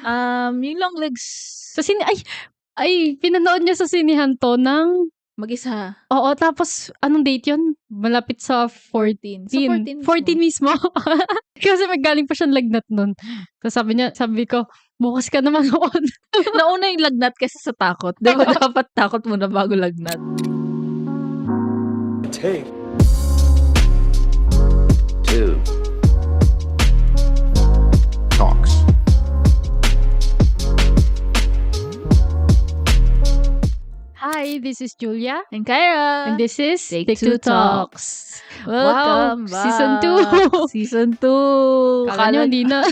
Yung long legs, Sa pinanood niya sa sinihan to ng mag-isa. oo, tapos anong date yun? Malapit sa 14. 14. Sa 14 14 mismo. Kasi magaling pa siyang lagnat nun. So sabi ko, bukas ka naman noon. Nauna yung lagnat kasi sa takot. Di ba dapat takot muna bago lagnat? Take 2 Talks. Hi, this is Julia. And Kyra. And this is Take Two Talks. Welcome back. Season 2. Season 2. Kala nyo, hindi na.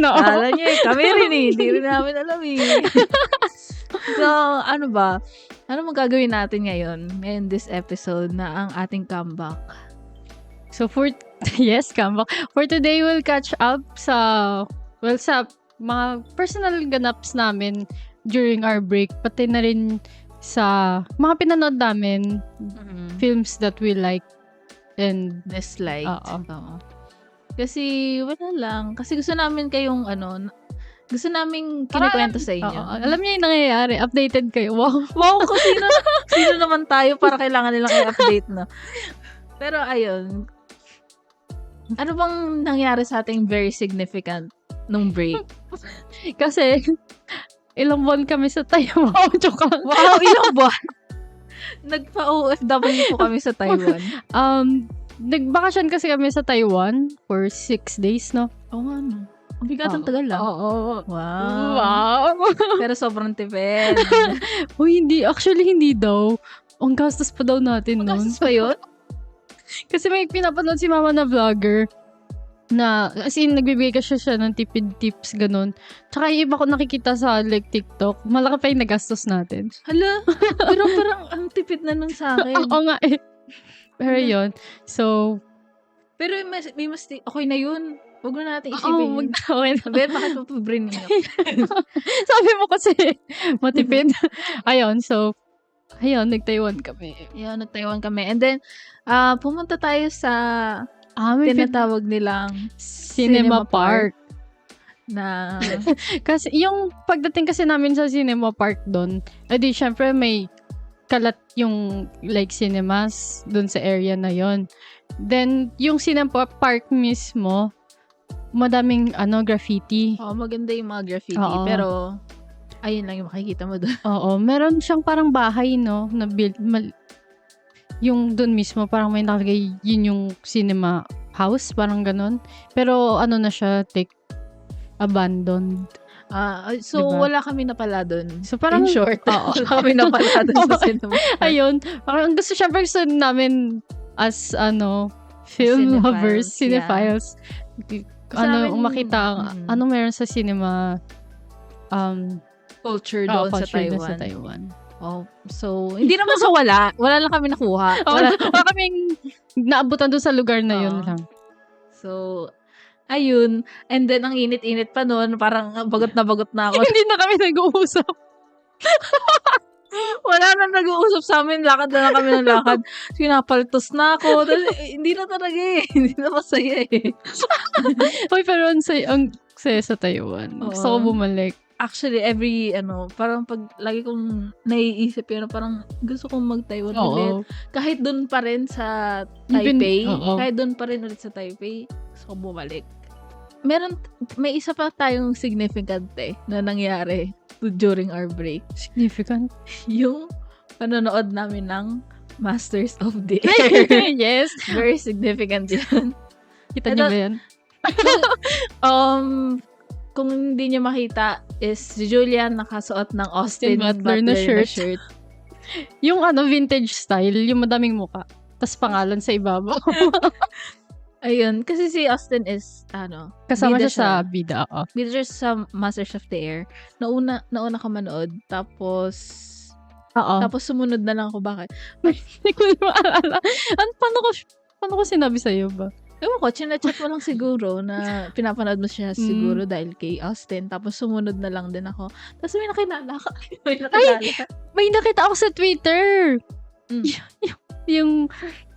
No. Kala nyo kami rin Hindi rin namin alam So, ano ba? Ano magagawin natin ngayon this episode na ang ating comeback? So, yes, comeback. For today, we'll catch up sa mga personal ganaps namin during our break. Pati na rin sa mga pinanood namin, films that we like and disliked. Oo. Kasi, wala lang. Kasi gusto namin kayong, gusto namin kinikwento sa inyo. Alam niyo yung nangyayari. Updated kayo. Wow, kasi sino naman tayo para kailangan nilang i-update, no? Pero, ayun. Ano bang nangyari sa ating very significant nung break? Kasi, ilang buwan kami sa Taiwan. Wow, ilang buwan? Nagpa-OFW po kami sa Taiwan. Nagbakasyon kasi kami sa Taiwan for 6 days, no? Oo nga, no? Ang bigat ang tagal lang. Oo. Wow. Pero sobrang tipid. Uy, hindi daw. Ang gastos pa daw natin nun. Gastos pa yun? Kasi may pinapanood si mama na vlogger na, as in, nagbibigay siya ng tipid tips, ganun. Tsaka yung iba ko nakikita sa, like, TikTok, malaki pa yung nagastos natin. Hala, pero parang ang tipid na nun sa akin. Oo nga eh. Pero yun, so, pero may mas, okay na yun. Huwag na natin isipin yun. Okay na. Sabi, bakit mapabrain ninyo? Sabi mo kasi, matipid. Ayun, so, nag-Taiwan kami. Ayun, nag-Taiwan kami. And then, pumunta tayo sa may tinatawag nilang Cinema Park. Na, kasi, yung pagdating kasi namin sa Cinema Park doon, edi, syempre, may kalat yung, like, cinemas doon sa area na yon. Then, yung Cinema Park mismo, madaming, graffiti. Oo, maganda yung mga graffiti. Oo. Pero, ayun lang yung makikita mo doon. Oo, meron siyang parang bahay, no, na build, yung doon mismo, parang may nakalagay, yun yung cinema house, parang ganun. Pero, na siya, abandoned. So, diba? wala kami napala doon. So, parang, in short, wala kami napala doon sa cinema. Ayun, parang gusto namin as, film lovers, cinephiles. Yeah. Makita, meron sa cinema, culture doon sa culture Taiwan. sa Taiwan. Oh, so, hindi naman sa wala. Wala lang kami nakuha. Wala kaming naabutan doon sa lugar na yun lang. So, ayun. And then, ang init-init pa noon. Parang bagot na ako. Hindi na kami nag-uusap. Wala na nag-uusap sa amin. Lakad na lang kami ng lakad. Pinapaltos na ako. Hindi na talaga Hindi na masaya Uy, pero ang saya sa Taiwan. Gusto ko bumalik. Actually, parang pag lagi kong naiisip yun, parang gusto kong mag-Taiwan ulit. Kahit doon pa rin sa Taipei. Kahit doon pa rin ulit sa Taipei. Gusto kong bumalik. May isa pa tayong significant na nangyari during our break. Significant? Yung panonood namin ng Masters of the Air. Yes. Very significant yun. Kita niyo ba yan? Kung hindi niyo makita, is si Julia nakasuot ng Austin Butler na shirt. Yung vintage style, yung madaming muka. Tas pangalan sa ibabaw. Ayun, kasi si Austin is, kasama siya sa bida. Bida siya sa Masters of the Air. Nauna ka manood, tapos sumunod na lang ako. Bakit? Hindi ko maalala. Paano ko sinabi sa'yo ba? Ewan ko, chinachat mo lang siguro na pinapanood mo siya siguro dahil kay Austin. Tapos sumunod na lang din ako. Tapos may nakilala ka. May nakita ako sa Twitter. yung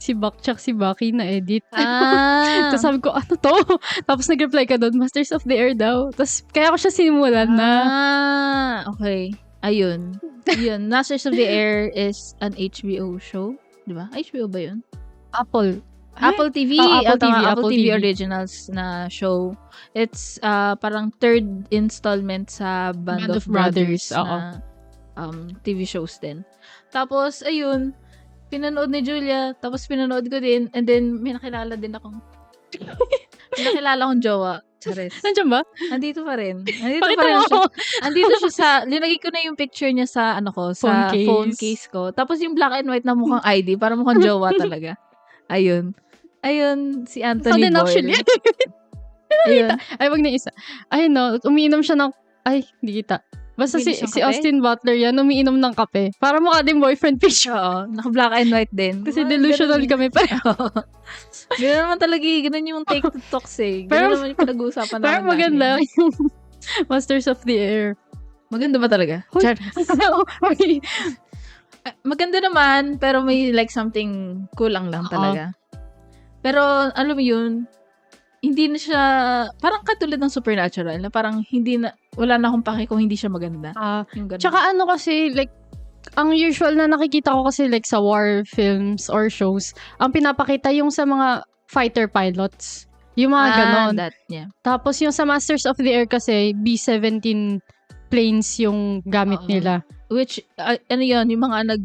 si Bakchak, si Baki na edit. Ah. Tapos sabi ko, ano to? Tapos nag-reply ka doon, Masters of the Air daw. Tapos kaya ko siya sinimulan na. Okay. Ayun. Yun. Masters of the Air is an HBO show. Di ba? HBO ba yun? Apple. Apple TV. Apple TV Originals na show. It's parang third installment sa Band of Brothers na TV shows din. Tapos, ayun, pinanood ni Julia, tapos pinanood ko din, and then may nakilala din akong jowa. Charis. Nandiyan ba? Andito pa rin. Pakita mo. Siya. Andito siya sa, linagay ko na yung picture niya sa, sa phone case ko. Tapos yung black and white na mukhang ID, para mukhang jowa talaga. Ayun, si Anthony Boyle. Actually. Ayun. Ay, wag na isa. Ay, no, umiinom siya ng, hindi kita. Basta si Austin Butler yan, umiinom ng kape. Para mukha din boyfriend picture. Oo, naka-black and white din. Kasi delusional kami pa. Ganun naman talaga, ganun yung take to talks eh. Ganun naman yung pinag-uusapan namin. Pero maganda yung Masters of the Air. Maganda ba talaga? Okay. Maganda naman, pero may like something kulang lang talaga. Pero, alam mo yun, hindi na siya, parang katulad ng Supernatural, na parang wala na akong pake kung hindi siya maganda. Tsaka kasi, like, ang usual na nakikita ko kasi like sa war films or shows, ang pinapakita yung sa mga fighter pilots. Yung mga ganon. Yeah. Tapos yung sa Masters of the Air kasi, B-17 planes yung gamit nila. Which, yun, yung mga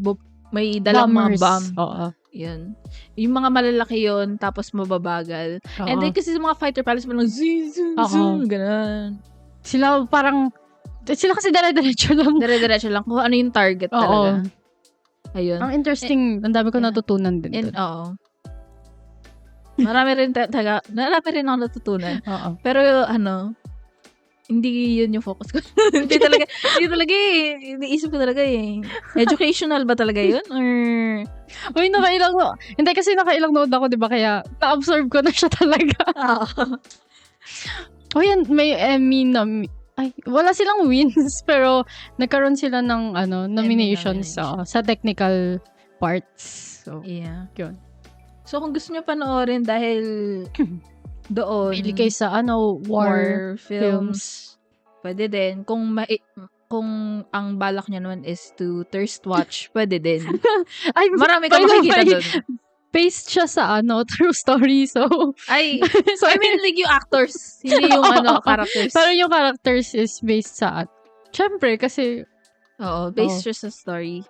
may dalang mga bomb. Oo. Yun. Yung mga malalaki yun, tapos mababagal. Oo. And then kasi sa mga fighter pilots, parang zoom, ganun. Sila kasi dire-diretso lang. Dire-diretso lang kung ano yung target talaga. Ayun. Ang interesting, ang dami ko natutunan din. Oo. Marami rin ako natutunan. Oo. Pero hindi yun yung focus ko. hindi talaga iniisip ko talaga eh. Educational ba talaga yun? Or uy, hindi kasi nakailang nood ako, di ba? Kaya na-absorb ko na siya talaga. Yan, may Emmy wala silang wins, pero nagkaroon sila ng nominations sa technical parts. So, yeah. Yun. So, kung gusto nyo panoorin dahil doon, pili kayo sa war films. Pwede din. Kung ang balak nyo naman is to thirst watch, pwede din. Marami kang makikita doon. Based siya sa true story. So, I mean, like yung actors, hindi yung characters. Pero yung characters is based sa syempre, kasi based siya sa story.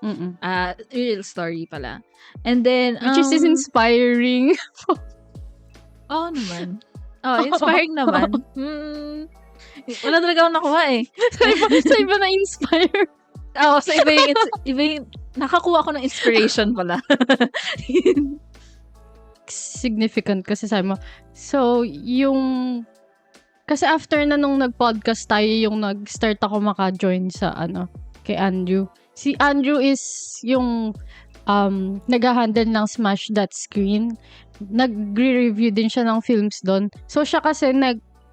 Real story pala. And then, which is inspiring. Naman. Inspiring naman. Wala talaga akong nakuha eh. Sa iba na inspire. Sa iba yung nakakuha ko ng inspiration pala. Significant kasi sabi mo. So, kasi after na nung nag-podcast tayo, yung nag-start ako maka-join sa kay Andrew. Si Andrew is yung nag-handle ng Smash That Screen. Nag-review din siya ng films doon. So, siya kasi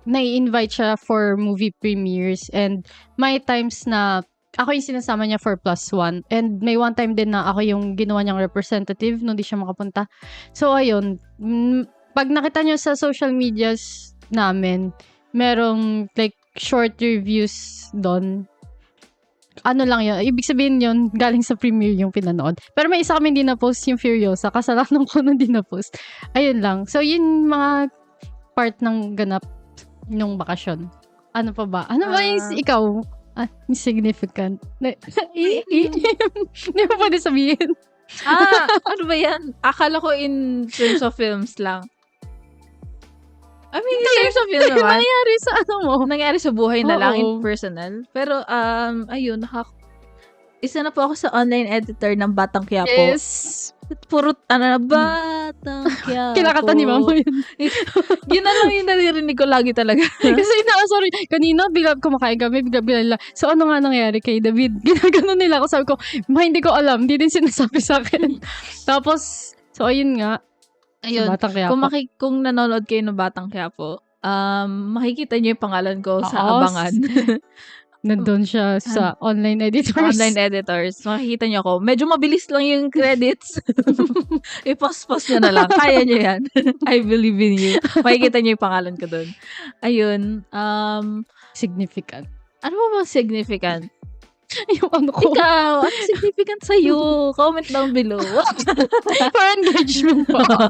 nai-invite siya for movie premieres, and may times na ako yung sinasama niya for +1, and may one time din na ako yung ginawa niyang representative nung di siya makapunta. So, ayun. Pag nakita niyo sa social medias namin, merong like short reviews doon. Ano lang yun. Ibig sabihin yun, galing sa premiere yung pinanood. Pero may isa kami hindi na-post, yung Furiosa. Kasalanan ko nung hindi na-post. Ayun lang. So, yun mga part ng ganap nung bakasyon. Ano pa ba? Ano ba yung ikaw? Insignificant. Hindi mo pwede sabihin. Ano ba yan? Akala ko in terms of films lang. I mean, in terms of film naman. Nangyari sa Nangyari sa buhay na lang, in personal. Pero, ayun, isa na po ako sa online editor ng Batang Quiapo. Yes. Puro, Batang Quiapo. Kinakata ni Mama yun. Yun na lang yung naririnig ko lagi talaga. Kasi sorry, kanina, bigla kumakain kami, bigla nila, so ano nga nangyari kay David? Ginagano nila ako, sabi ko, hindi ko alam, hindi din sinasabi sa akin. Tapos, so ayun nga, ayun, Batang Quiapo. Kung nanonood kayo ng Batang Quiapo, makikita niyo yung pangalan ko sa abangan. nandun siya sa online editors. Online editors. Makikita niyo ako. Medyo mabilis lang yung credits. I-post niyo na lang. Kaya niyo yan. I believe in you. Makikita niyo yung pangalan ko doon. Ayun. Significant. Ano ba significant? Yung ano ko. Ikaw, ano significant sa'yo? Comment down below. For engagement pa.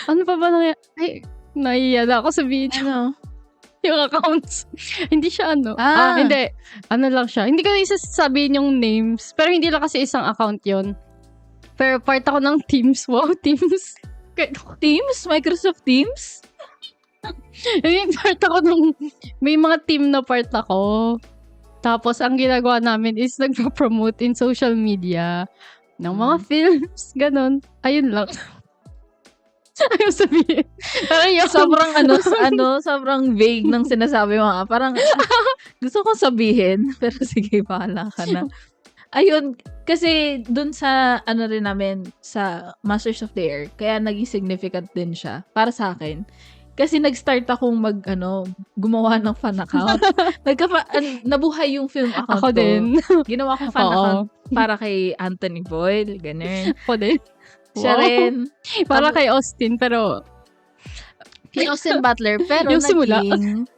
Ano pa ba ay, naiiya na ako sabihin Ano? yung accounts. Hindi siya ano. Hindi. Ano lang siya. Hindi ko na isasabihin yung names. Pero hindi lang kasi isang account yon. Pero part ako ng Teams. Wow, Teams. Teams? Microsoft Teams? Yung part ako nung, may mga team na part ako. Tapos, ang ginagawa namin is nagpa-promote in social media ng mga films. Ganon. Ayun lang. Ayaw sabihin. Sobrang vague ng sinasabi mo. Parang, gusto kong sabihin, pero sige, bahala ka na. Ayun, kasi dun sa, rin namin, sa Masters of the Air, kaya naging significant din siya, para sa akin. Kasi nag-start akong gumawa ng fan account. Nabuhay yung film account ako ko. din. Ginawa ko fan account para kay Anthony Boyle, ganun. Ako din. Siya rin. Para kay Austin, pero Kay Austin Butler, pero yung simula. naging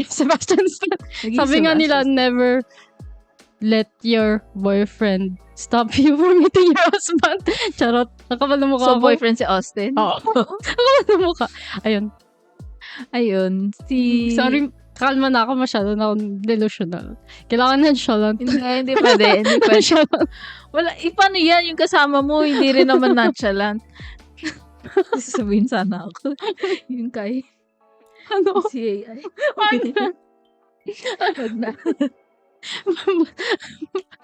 Sebastian Stan. Sabi nga nila, never let your boyfriend stop you from meeting your husband. Charot. Nakapal na mukha So, ko. boyfriend si Austin? Oo. Nakapal na mukha. Ayun. Sorry, kalma na ako, masyado na akong delusional. Kailangan nonchalant. Hindi pwede. Wala, paano yan? Yung kasama mo, hindi rin naman nonchalant. Sabihin sana ako. Yung kay Ano? si AI. Wag na.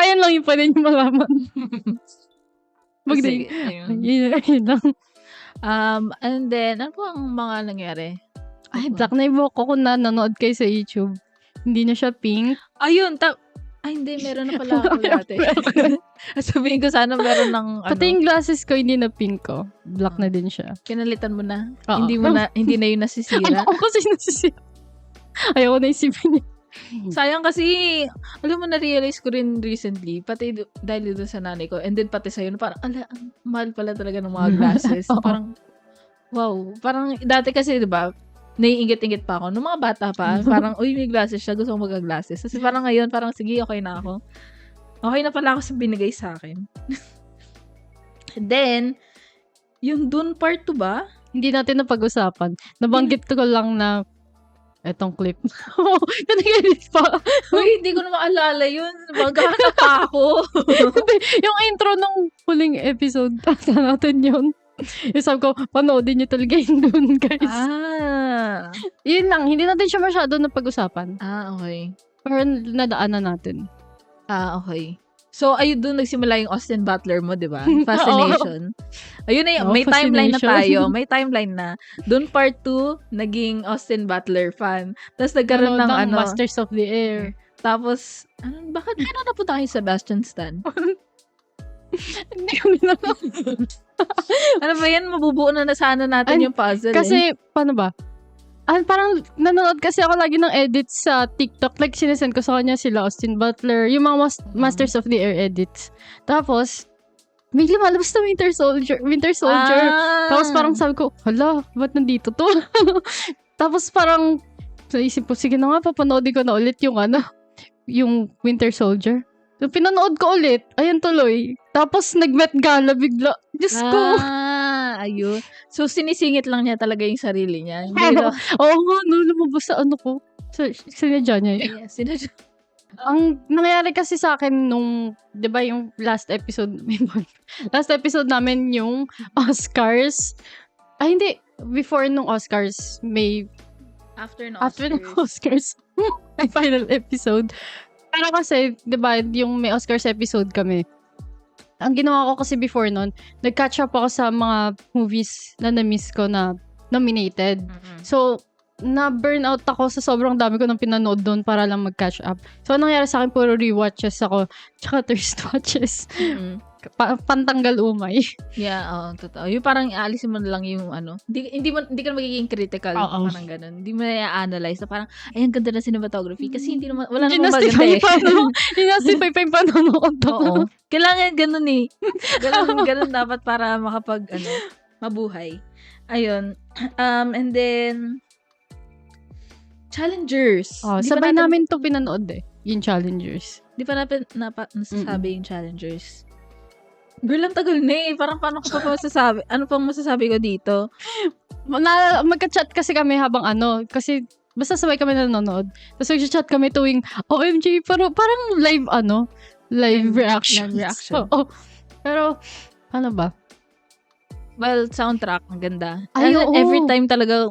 Ayan lang yung pwede nyo malaman. Sige, ayun. Yun lang. And then, ano po ang mga nangyari? Ay, black na ibo ko kung nanonood kayo sa YouTube. Hindi na siya pink. Ayun, hindi, meron na pala ako dati. Sabihin ko sana meron ng Pati yung glasses ko, hindi na pink ko. Black na din siya. Kinalitan mo na. Oo. Hindi na yun nasisira. Ano kasi nasisira? Ayoko na isipin niya. Sayang kasi, alam mo, na-realize ko rin recently, pati dahil doon sa nanay ko, and then pati sa'yo, parang, ang mahal pala talaga ng mga glasses. Parang, wow. Parang, dati kasi, di ba, naiingit-ingit pa ako. Nung mga bata pa, parang, uy, may glasses siya, gusto ko mag-glasses. Kasi parang ngayon, parang, sige, okay na ako. Okay na pala ako sa binigay sa akin. Then, yung Dune Part 2 ba? Hindi natin napag-usapan. Nabanggit ko lang na etong clip. Nag-edit pa. Uy, hindi ko na maalala yun. Maghahanap pa ako. Yung intro ng huling episode, tata natin yun. Yung sabi ko, panoodin nyo talaga yun dun, guys. Yun lang, hindi natin siya masyado napag-usapan. Okay. Pero nadaanan natin. Okay. So, ayun doon nagsimula yung Austin Butler mo, di ba? Fascination. Ayun na yun. May timeline na tayo. May timeline na. Doon part 2, naging Austin Butler fan. Tapos nagkaroon ng Masters of the Air. Tapos, bakit gano'n napunta kayo sa Sebastian Stan? Hindi kami na. Ano ba yan? Mabubuo na sana natin yung puzzle. Kasi, paano ba? Parang nanonood kasi ako lagi ng edits sa TikTok. Like, sinesend ko sa kanya sila Austin Butler. Yung mga Masters of the Air edits. Tapos, may lumalabas na Winter Soldier. Tapos parang sabi ko, hala, ba't nandito to? Tapos parang, naisip ko, sige na nga, papanoodin ko na ulit yung Winter Soldier. So, pinanood ko ulit. Ayan tuloy. Tapos, nag-Met Gala bigla. Diyos ko. Ayun. So, sinisingit lang niya talaga yung sarili niya. Oo nga, lumabas sa ko. Sinadya niya yun. Yeah, sinadya. Ang nangyari kasi sa akin nung, di ba yung last episode namin yung Oscars. Hindi. Before nung Oscars, After nung Oscars, may final episode. Pero kasi, di ba, yung may Oscars episode kami, ang ginawa ko kasi before nun, nag-catch up ako sa mga movies na na-miss ko na nominated. Mm-hmm. So, na-burn out ako sa sobrang dami ko nang pinanood doon para lang mag-catch up. So, nangyari sa akin, puro rewatches ako, tsaka thirst watches. Mm-hmm. pantanggal umay. Yeah, totoo. Yung parang aalisin mo na lang yung hindi ka na magiging critical, parang ganun. Hindi mo na i-analyze na parang, ay, ang ganda na cinematography. Kasi hindi naman, wala namang maganda eh. Hinastify pa yung panonood. Oo. Kailangan ganun eh. Ganun dapat para mabuhay. Ayun. And then, Challengers. Sabay namin to pinanood yung Challengers. Di pa nasasabi yung Challengers. Girl, ang tagal na eh. Parang paano ko pa masasabi? Ano pang masasabi ko dito? Magka-chat kasi kami habang kasi basta sabay kami nanonood. Tapos nag-chat kami tuwing, OMG, parang live reactions. Live reaction. Pero, ano ba? Well, soundtrack, ang ganda. Ay, oo. Every time talaga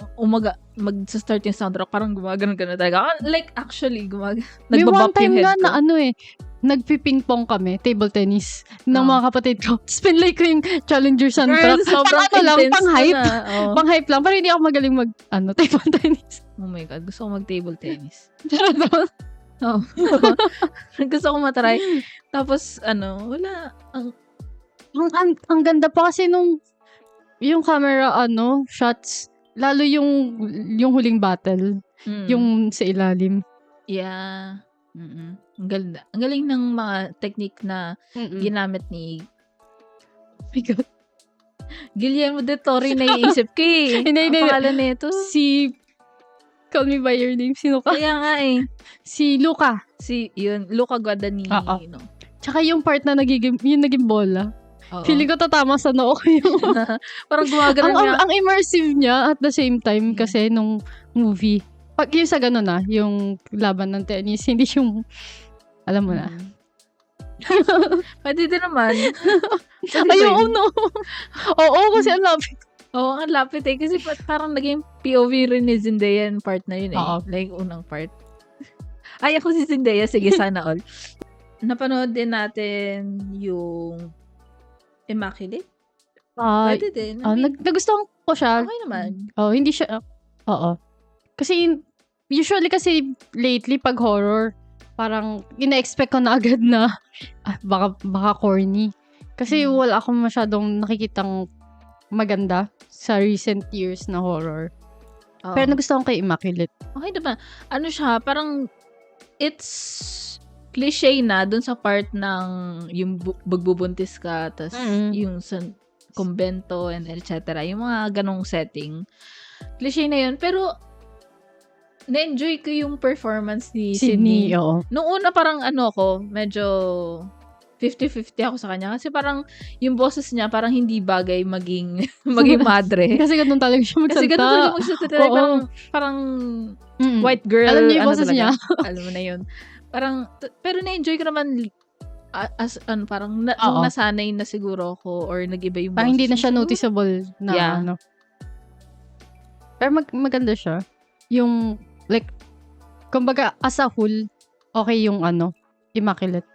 mag-start yung soundtrack, parang gumagano talaga. Like, actually, May one nagbabop time yung head nga ko. na nagpiping-pong kami, table tennis, ng mga kapatid ko. Spin like ko yung Challenger soundtrack. Girl, sobrang lang, intense pang-hype. na. Oh. Pang-hype lang. Pero hindi ako magaling table tennis. Oh my God, gusto ko mag-table tennis. Charot. Oh. Gusto ko matry. Tapos, wala. Ang ganda pa kasi yung camera, shots, lalo yung huling battle, yung sa ilalim. Yeah. Mm-mm. Ang ganda. Ang galing ng mga technique na ginamit ni Oh my God. Guillermo del Toro, naiisip ko eh. Hindi. Ang pangalan nito. Si Call Me By Your Name, sino ka? Kaya nga eh. Si Luca. Luca Guadagnino. Tsaka yung part na naging bola. Oo. Feeling ko tatama sa noo ko yung... Parang gumagano niya. ang immersive niya at the same time kasi nung movie. Pag yung sa gano'n yung laban ng tennis, hindi yung... Alam mo na. Pwede din naman. Oo, no. Oo, kasi ang lapit. Oo, ang lapit eh. Kasi parang naging POV rin ni Zendaya yung part na yun eh. Oo. Like, unang part. Ay, ako si Zendaya. Sige, sana all. Napanood din natin yung Immaculate. Pwede din. Nagustuhan ko siya. Okay naman. Hindi siya... Oo. Kasi, usually kasi lately, pag horror, parang ina-expect ko na agad na baka corny. Kasi wala akong masyadong nakikitang maganda sa recent years na horror. Oo. Pero nagustuhan ko kay Immaculate. Okay naman. Ano siya, parang it's cliche na dun sa part ng yung magbubuntis ka, tas yung sa kumbento and etc. Yung mga ganong setting. Cliche na yun. Pero na-enjoy ko yung performance ni Sydney. Oo. Nung una parang medyo 50-50 ako sa kanya. Kasi parang yung boses niya parang hindi bagay maging madre. Kasi ganun talaga siya magsalita. Kasi ganun talaga magsalita. Parang white girl. Alam niyo yung boses talaga. niya. Alam mo na yun. Parang, pero na-enjoy ko naman parang nung nasanay na siguro ako or nag-iba yung boses. Parang hindi na siya noticeable na Pero maganda siya. Yung, like, kumbaga, as a whole, okay yung Immaculate.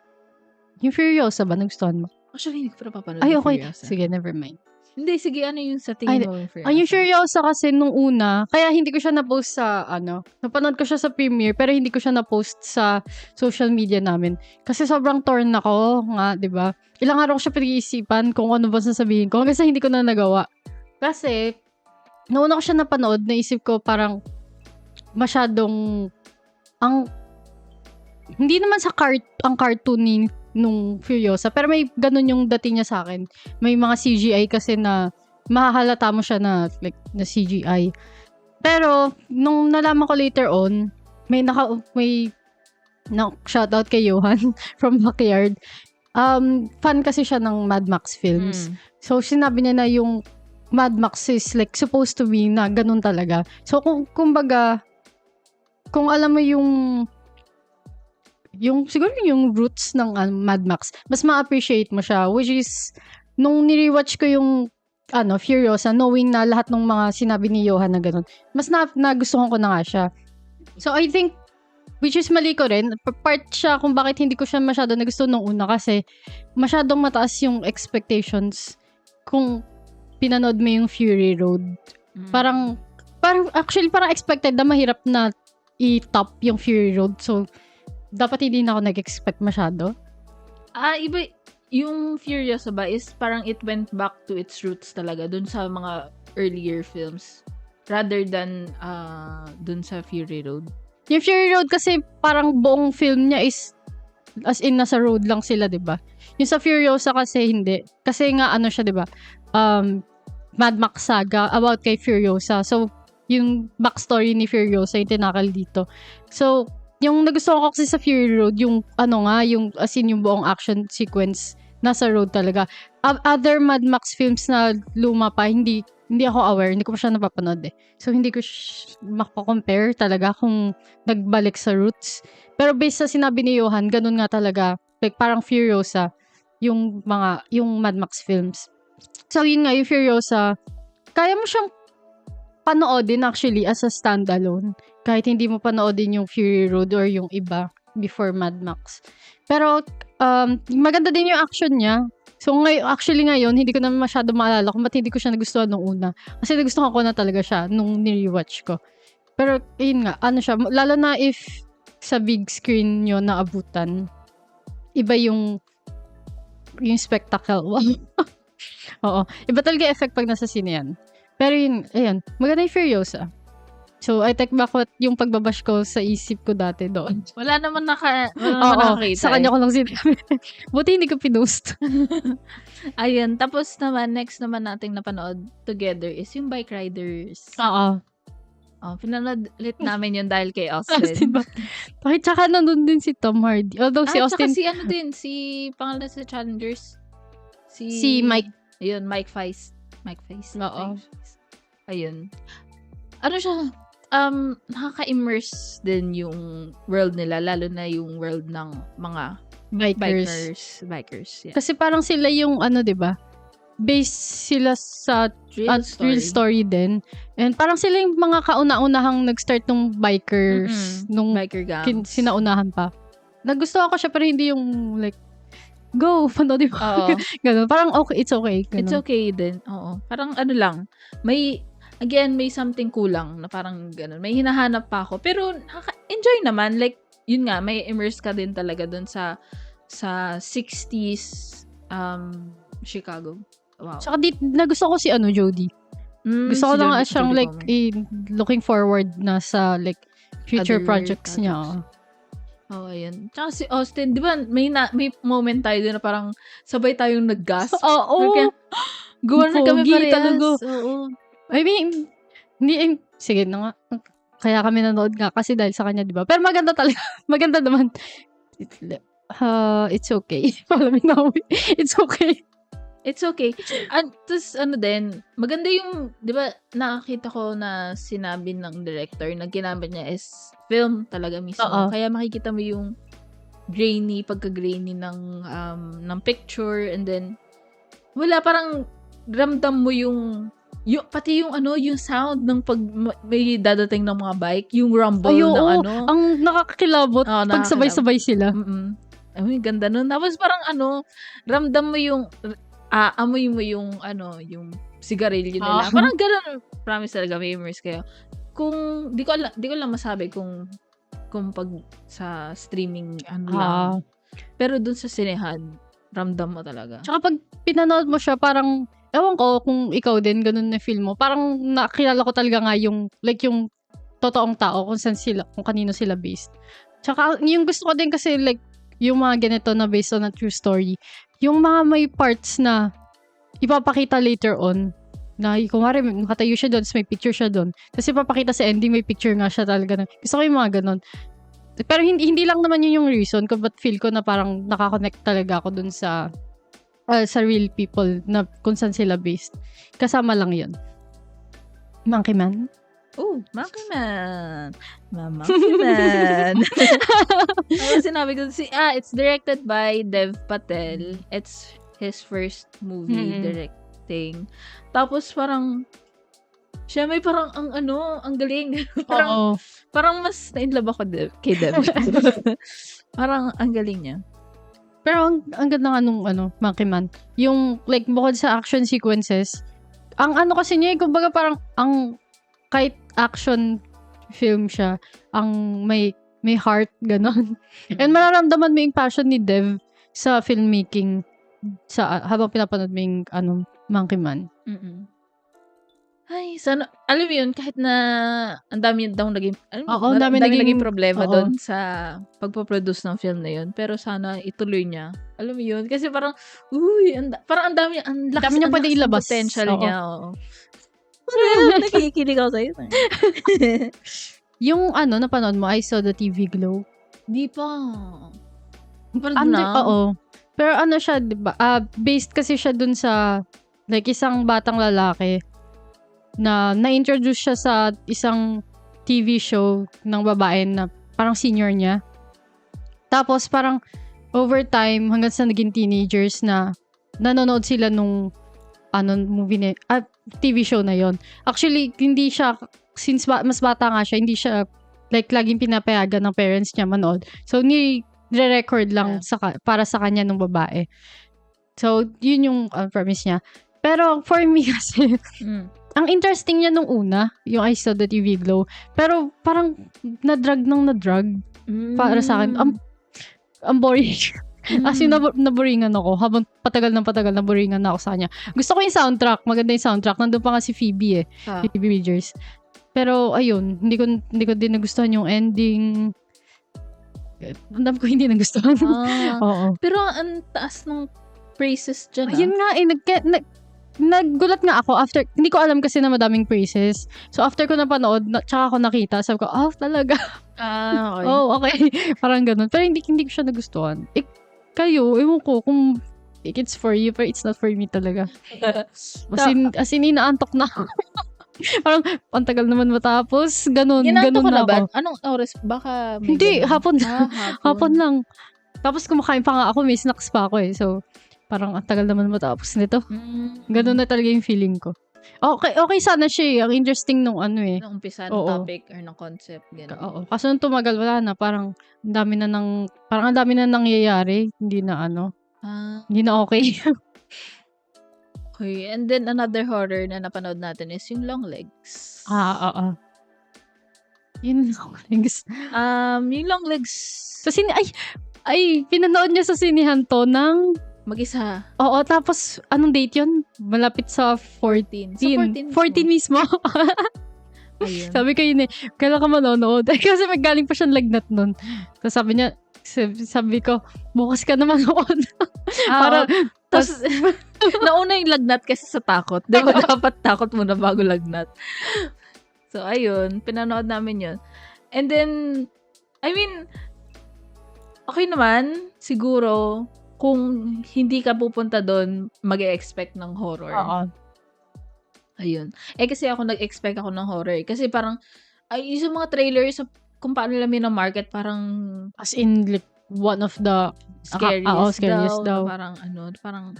Yung Furiosa ba? Nagustuhan mo? Actually, hindi ko pa napapanood Ay, yung okay. Furiosa. Sige, never mind. Hindi, sige, ano yung sa tingin mo yung Furiosa? Yung Furiosa kasi nung una, kaya hindi ko siya na-post sa, napanood ko siya sa premiere, pero hindi ko siya na-post sa social media namin. Kasi sobrang torn ako, nga, di ba? Ilang araw ko siya pinag-iisipan kung ano ba sasabihin ko, hanggang sa hindi ko na nagawa. Kasi, nung una ko siya napanood, naisip ko parang masyadong, hindi naman sa ang cartoon nung Furiosa, pero may ganun yung dating niya sa akin. May mga CGI kasi na mahahalata mo siya na CGI. Pero nung nalaman ko later on, may shoutout kay Johan from Backyard. Fan kasi siya ng Mad Max films. So sinabi niya na yung Mad Max is like supposed to be na ganun talaga. So kumbaga kung alam mo siguro yung roots ng Mad Max, mas ma-appreciate mo siya, which is nung ni-rewatch ko yung Furiosa, knowing na lahat ng mga sinabi ni Johan na ganun, mas nagustuhan ko na nga siya. So I think, which is mali ko rin, part siya kung bakit hindi ko siya masyado nagustuhan nung una kasi masyadong mataas yung expectations kung pinanood mo yung Fury Road. Parang actually parang expected na mahirap na i-top yung Fury Road. So dapat hindi na ako nag-expect masyado. yung Furiosa ba is parang it went back to its roots talaga dun sa mga earlier films rather than dun sa Fury Road. Yung Fury Road kasi parang buong film niya is as in nasa road lang sila, 'di ba? Yung sa Furiosa kasi hindi. Kasi nga ano siya, 'di ba? Mad Max saga about kay Furiosa. So yung backstory ni Furiosa yung tinakal dito. So yung nagustuhan ko kasi sa Fury Road, yung yung as in yung buong action sequence nasa road talaga. Other Mad Max films na luma pa, hindi ako aware, hindi ko pa siya napapanood eh. So, hindi ko makakompare talaga kung nagbalik sa roots. Pero based sa sinabi ni Johan, ganun nga talaga. Like, parang Furiosa, yung Mad Max films. So, yun nga, yung Furiosa, kaya mo siyang panoodin actually as a standalone. Kahit hindi mo panoodin yung Fury Road or yung iba before Mad Max. Pero, maganda din yung action niya. So, ngayon, hindi ko na masyado maalala kung ba't hindi ko siya nagustuhan nung una. Kasi nagustuhan ko na talaga siya nung ni-rewatch ko. Pero, yun nga, siya, lalo na if sa big screen nyo naabutan, iba yung spectacle. Oo. Iba talaga effect pag nasa sine yan. Pero yun, ayan, maganda yung Furiosa. So, I take back yung pagbabash ko sa isip ko dati doon. Wala naman nakakita. Sa kanya ko lang sinabi. Buti hindi ko pinost. Ayun. Tapos naman, next naman nating napanood together is yung Bike Riders. Oo. Pinanood ulit namin yun dahil kay Austin. Diba? Bakit tsaka nandun din si Tom Hardy. Although si Austin... si pangalan sa Challengers. Si Mike. Ayun, Mike Feist. Oo. Ayun. Ano siya? Nakaka-immerse din yung world nila, lalo na yung world ng mga bikers. Yeah. Kasi parang sila yung diba? Based sila sa real story din. And parang sila yung mga kauna-unahang nag-start ng bikers. Nung biker gangs. Sinaunahan pa. Nagustuhan ko siya pero hindi yung like, go, panoodin mo. Ganun. Parang okay, it's okay. Ganun. It's okay din. Oo. Parang lang, may something kulang na parang ganun. May hinahanap pa ako. Pero, enjoy naman. Like, yun nga, may immerse ka din talaga dun sa 60s Chicago. Wow. Tsaka nagusto ko si Jodie. Gusto ko si lang siyang Jodie like, looking forward na sa like, future projects niya. Ayun. Tsaka si Austin, di ba, may moment tayo din na parang sabay tayong nag-gas. Oo. Gawa na kami parehas. Oo. I mean, hindi, sige na nga. Kaya kami nanood nga kasi dahil sa kanya, di ba? Pero maganda talaga. Maganda naman. It's okay. It's okay. It's okay. At tapos din, maganda yung, di ba, nakakita ko na sinabi ng director na ginamit niya is film talaga mismo. Kaya makikita mo yung pagka-grainy ng picture, and then, wala, parang ramdam mo yung pati yung yung sound ng pag may dadating ng mga bike, yung rumble ng ang nakakakilabot pag sabay-sabay sila. Ay, ganda nun. Tapos parang ramdam mo yung amoy mo yung yung sigarilyo nila. Parang gano'n. Promise talaga, may immerse kayo. Kung di ko lang masabi kung pag sa streaming lang. Pero dun sa sinehan, ramdam mo talaga. Tsaka pag pinanood mo siya, parang ewan ko kung ikaw din ganun na feel mo. Parang nakilala ko talaga nga yung totoong tao kung kanino sila based. Tsaka yung gusto ko din kasi like yung mga ganito na based on a true story. Yung mga may parts na ipapakita later on na kumari nakatayo siya doon, may picture siya doon. Tapos ipapakita sa ending, may picture nga siya talaga. Gusto ko yung mga ganun. Pero hindi lang naman yun yung reason kung ba't feel ko na parang nakakonect talaga ako doon sa real people na kung saan sila based. Kasama lang yun. Monkey Man? Oh, Monkey Man. Monkey Man. Sinabi ko, it's directed by Dev Patel. It's his first movie directing. Tapos parang, siya may parang ang galing. Parang mas na-inlove ako kay Dev. Parang ang galing niya. Pero ang ganda nga nung Monkey Man. Yung like bukod sa action sequences, ang kasi niya, kumbaga parang kahit action film siya, ang may heart, ganon. And mararamdaman mo yung passion ni Dev sa filmmaking habang pinapanood mo yung Monkey Man. Mm. Ay, sana alam mo yun, kahit na ang dami daw naging Oo, ang dami naging naging problema oo. doon sa pagpo-produce ng film na yun, pero sana ituloy niya. Alam mo yun, kasi parang, parang ang lakas Dami niyang pwedeng ng ilabas. potential Oo. niya, oo. Nakikinig ako sa'yo. Yung napanood mo, I Saw the TV Glow. Di pa. Parang Oo. Pero siya, di ba? Based kasi siya dun sa, like, isang batang lalaki na na-introduce siya sa isang TV show ng babae na parang senior niya. Tapos parang over time, hanggang sa naging teenagers na nanonood sila nung TV show na yon. Actually, hindi siya, since mas bata nga siya, hindi siya like laging pinapayagan ng parents niya manood. So, nire-record lang para sa kanya nung babae. So, yun yung premise niya. Pero for me kasi, ang interesting niya nung una, yung I Saw the TV Glow. Pero parang na-drug para sa akin. Ang boring. As in, naboringan ako. Habang patagal naboringan na ako sa kanya. Gusto ko yung soundtrack. Maganda yung soundtrack. Nandun pa nga si Phoebe Phoebe Bridgers. Pero, ayun. Hindi ko din nagustuhan yung ending. Ang dami ko hindi nagustuhan. Oo. Pero, ang taas ng praises dyan. Ayun nga, naggulat nga ako after, hindi ko alam kasi na madaming praises. So, after ko napanood, tsaka ako nakita, sabi ko, talaga. Okay. Okay. Parang ganun. Pero hindi ko siya nagustuhan. Kayo, ewan ko, kung it's for you, pero it's not for me talaga. As in, inaantok na ako. Parang, ang tagal naman matapos. Ganun na ba? ako. Anong oras? Baka hindi, hapon. hapon. Hapon lang. Tapos kumakain pa nga ako, may snacks pa ako eh. So, parang ang tagal naman matapos nito. Ganun na talaga yung feeling ko. Okay sana siya eh. Ang interesting nung Nung umpisa ng topic or ng concept. Ganun. Oo. Kaso nung tumagal, wala na. Parang ang dami na nangyayari. Hindi na hindi na okay. Okay. And then another horror na napanood natin is yung Longlegs. Yun Long Legs. Yung Longlegs. So, pinanood niya sa sinihan to ng mag-isa. Oo, tapos anong date yun? Malapit sa 14. Sa 14 mismo. Ayun. Sabi ko yun kailan ka manonood? Kasi magaling pa siyang lagnat nun. Tapos sabi ko, bukas ka na manood. Tapos, nauna yung lagnat kasi sa takot. Diba dapat takot muna bago lagnat? So, ayun. Pinanood namin yun. And then, I mean, okay naman, siguro, kung hindi ka pupunta doon, mag-e-expect ng horror. Oo. Ayun. Kasi ako nag-expect ako ng horror. Kasi parang, yung mga trailers, kung paano nila market, parang as in, like, one of the scariest daw. Parang,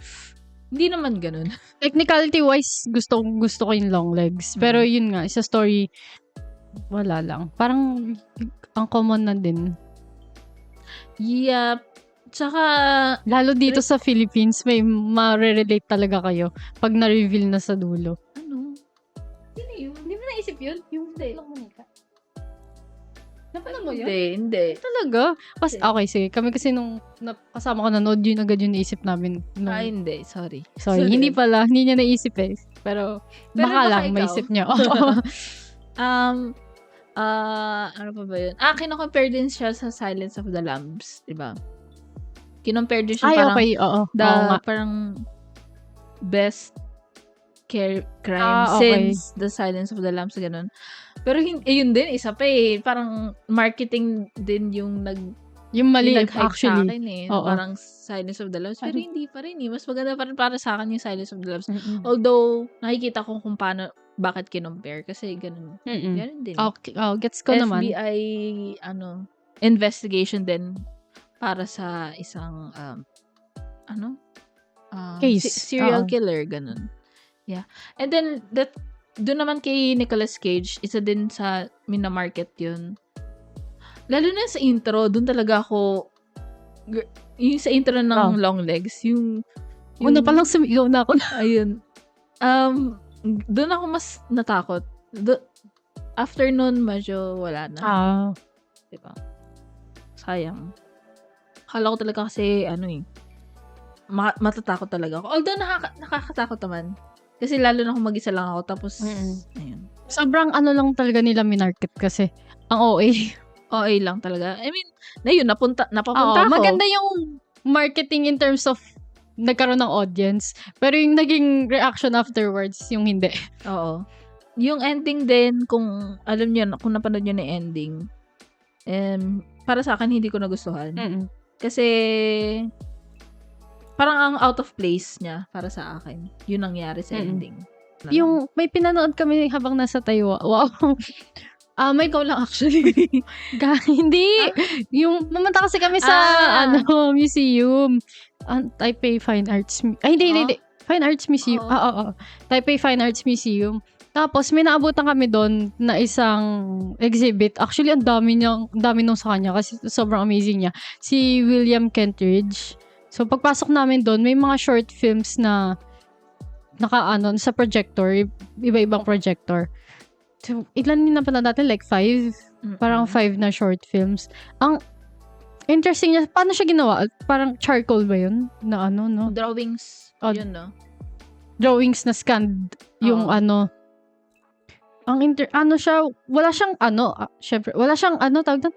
hindi naman ganun. Technicality-wise, gusto ko yung Longlegs. Pero yun nga, isa story, wala lang. Parang, ang common na din. Yeah. Tsaka, lalo dito sa Philippines, may ma-relate talaga kayo pag na-reveal na sa dulo. Ano? Sino yun? Hindi mo naisip yun? Yung hindi. Napanood mo yun? Hindi. Talaga? Okay, sige. Kami kasi nung kasama ko nanood, yun agad yung naisip namin. Hindi. Sorry. Hindi pala. Hindi niya naisip eh. Pero baka lang, maisip niya. Ano pa ba yun? Kino-compare din siya sa Silence of the Lambs. Diba? Kinompare din siya parang okay. Oo. Parang best crime okay. since The Silence of the Lambs, ganun. Pero yun din, isa pa eh. Parang marketing din yung mali nag-hype actually. sa akin eh. Parang Silence of the Lambs. Pero hindi pa rin eh. Mas maganda pa rin para sa akin yung Silence of the Lambs. Although, nakikita ko kung bakit kinompare. Kasi ganun. Ganun din. Okay. Gets ko naman. FBI, investigation din para sa isang, case. Serial killer, ganun. Yeah. And then, doon naman kay Nicolas Cage, isa din sa mina-market yun. Lalo na sa intro, doon talaga ako, yung sa intro ng Longlegs, yung una pa lang sumigaw na ako. Ayun. Doon ako mas natakot. After nun, medyo wala na. Diba? Sayang. Kala ko talaga kasi, matatakot talaga ako. Although nakakatakot naman. Kasi lalo na kung mag-isa lang ako. Tapos, ayun. Sobrang lang talaga nila minarket kasi. Ang OA. OA lang talaga. I mean, napapunta Oo, ako. maganda yung marketing in terms of nagkaroon ng audience. Pero yung naging reaction afterwards, yung hindi. Oo. Yung ending din, kung alam niyo, kung napanood niyo na ending, para sa akin, hindi ko nagustuhan. Kasi, parang ang out of place niya para sa akin. Yun nangyari sa ending. Yung, may pinanood kami habang nasa Taiwan. Wow. May ikaw lang actually. Hindi. Yung, pumunta kasi kami sa, museum. Taipei Fine Arts. Hindi. Fine Arts Museum. Taipei Fine Arts Museum. Tapos, may naabutan kami doon na isang exhibit. Actually, ang dami nung sa kanya kasi sobrang amazing niya. Si William Kentridge. So, pagpasok namin doon, may mga short films na sa projector, iba-ibang projector. So, ilan na pala natin? Like 5? Parang 5 na short films. Ang interesting niya, paano siya ginawa? Parang charcoal ba yun? Na no? Drawings. Yun, no? Drawings na scanned. Yung siya, wala siyang syempre, wala siyang tawag doon?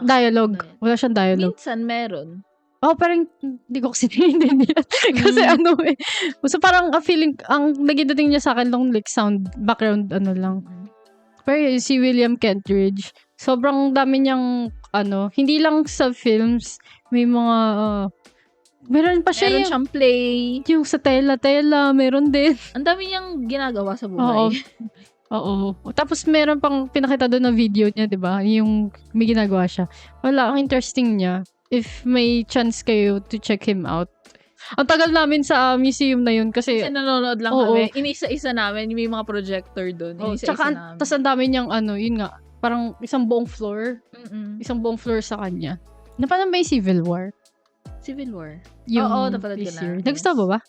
Dialogue. Wala siyang dialogue. Minsan meron. Parang hindi ko kasi naiintindihan. Kasi so parang feeling, ang naging dating niya sa akin lang like sound, background lang. Pero si William Kentridge, sobrang dami niyang, hindi lang sa films, may mga, meron pa siya meron siyang play. Yung sa tela, meron din. Ang dami niyang ginagawa sa buhay. Oo. Tapos meron pang pinakita doon na video niya, 'di ba? Yung may ginagawa siya. Wala, ang interesting niya. If may chance kayo to check him out. Ang tagal namin sa museum na yun kasi nanonood lang kami. Inisa-isa namin. May mga projector doon. Inisa-isa namin. Tapos ang dami niyang yun nga, parang isang buong floor. Isang buong floor sa kanya. Napanood ba yung Civil War? Civil War? Yung napanood ko na. Nagustuhan ba?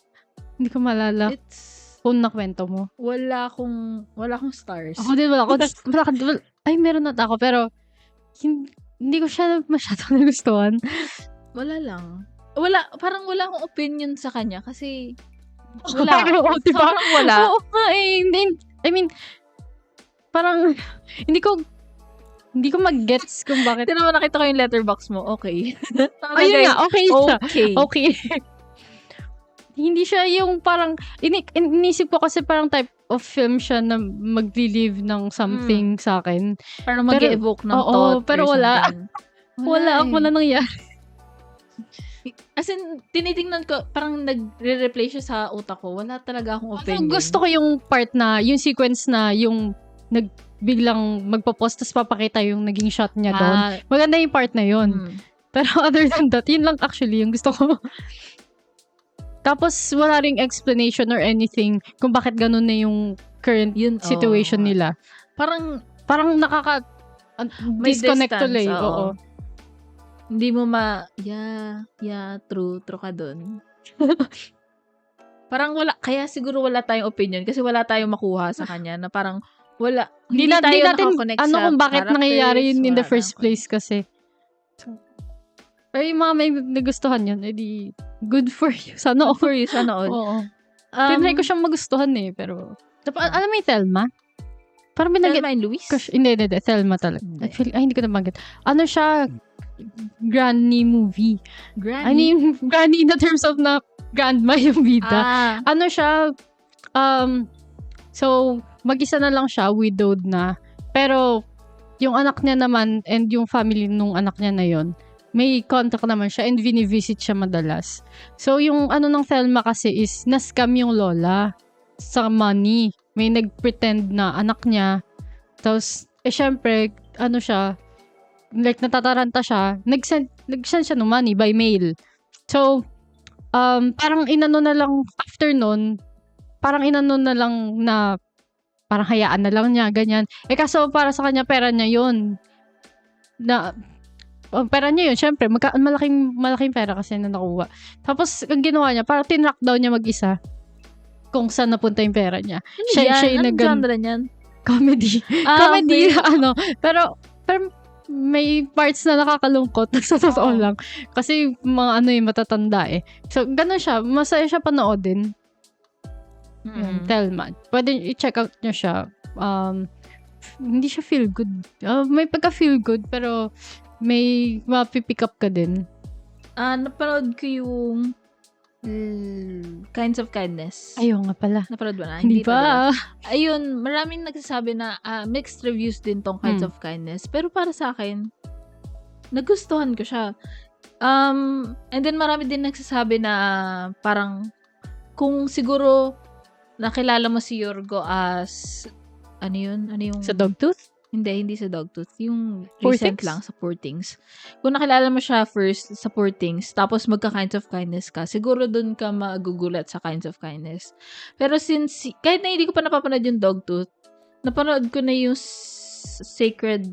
Hindi ko malala. Kung nakwento mo. Wala akong stars. Ako din wala. Ay, meron na ako. Pero, hindi ko siya masyadong nagustuhan. Wala lang. Parang wala akong opinion sa kanya kasi wala. Diba? Sobrang wala. Oo, I mean, parang, hindi ko mag-gets kung bakit. Ito naman nakita ko yung letterbox mo. Okay. Ayun nga, okay siya. Okay. Hindi siya yung parang, inisip ko kasi parang type of film siya na mag-relieve ng something sa akin. Parang mag-evoke ng thought. Pero wala. Wala nangyari. As in, tinitingnan ko, parang nagre-replay siya sa utak ko. Wala talaga akong opinion. Gusto ko yung part na, yung sequence na yung biglang magpo-post tapos papakita yung naging shot niya doon. Maganda yung part na yun. Pero other than that, yun lang actually yung gusto ko. Tapos wala ring explanation or anything kung bakit ganun na yung current situation nila. Parang disconnect tuloy. Oo. Hindi mo true ka dun. Parang wala, kaya siguro wala tayong opinion kasi wala tayong makuha sa kanya na parang wala, hindi tayo nakakonect sa kung bakit nangyayari yun in the first place kasi. Pero yung mga may nagustuhan yun, edi good for you. Sana all. Oo. Tinry ko siyang magustuhan pero alam mo yung Thelma? Parang Thelma and Louise? Hindi, Thelma talaga. Hindi ko na magget. Siya, granny movie. Granny? Granny in the terms of na grandma yung bida. Siya, so, mag-isa na lang siya, widowed na. Pero, yung anak niya naman, and yung family nung anak niya na yon, may contact naman siya and vini-visit siya madalas. So, yung ng Thelma kasi is, na-scam yung lola sa money. May nag-pretend na anak niya. Tapos, syempre, siya, like, natataranta siya, nag-send siya ng money by mail. So, parang inano na lang, after nun, parang hayaan na lang niya, ganyan. Kaso para sa kanya, pera niya yun. Pera niya yun, syempre, malaking pera kasi na nakuha. Tapos, ang ginawa niya, parang tinrack daw niya mag-isa kung saan napunta yung pera niya. Siya Anong genre niyan? Comedy. Comedy, okay. pero may parts na nakakalungkot sa totoo lang. Kasi mga matatanda eh. So, ganun siya. Masaya siya panoodin. Yun, Thelma. Pwede i-check out nyo siya. Hindi siya feel good. May pagka-feel good, pero may mapipick up ka din. Napanood ko yung Kinds of Kindness. Ayaw nga pala. Napanood ba na? Hindi pa. pa. Ayun, maraming nagsasabi na mixed reviews din tong Kinds of Kindness. Pero para sa akin, nagustuhan ko siya. And then marami din nagsasabi na parang kung siguro nakilala mo si Yorgo as ano yun? Ano yung... Sa Dogtooth? Hindi sa Dogtooth. Yung Poor recent Things? lang sa Poor Things. Kung nakilala mo siya first sa Poor Things, tapos magka-Kinds of Kindness ka, siguro dun ka magugulat sa Kinds of Kindness. Pero since, kahit na hindi ko pa napapanood yung Dogtooth, napanood ko na yung Sacred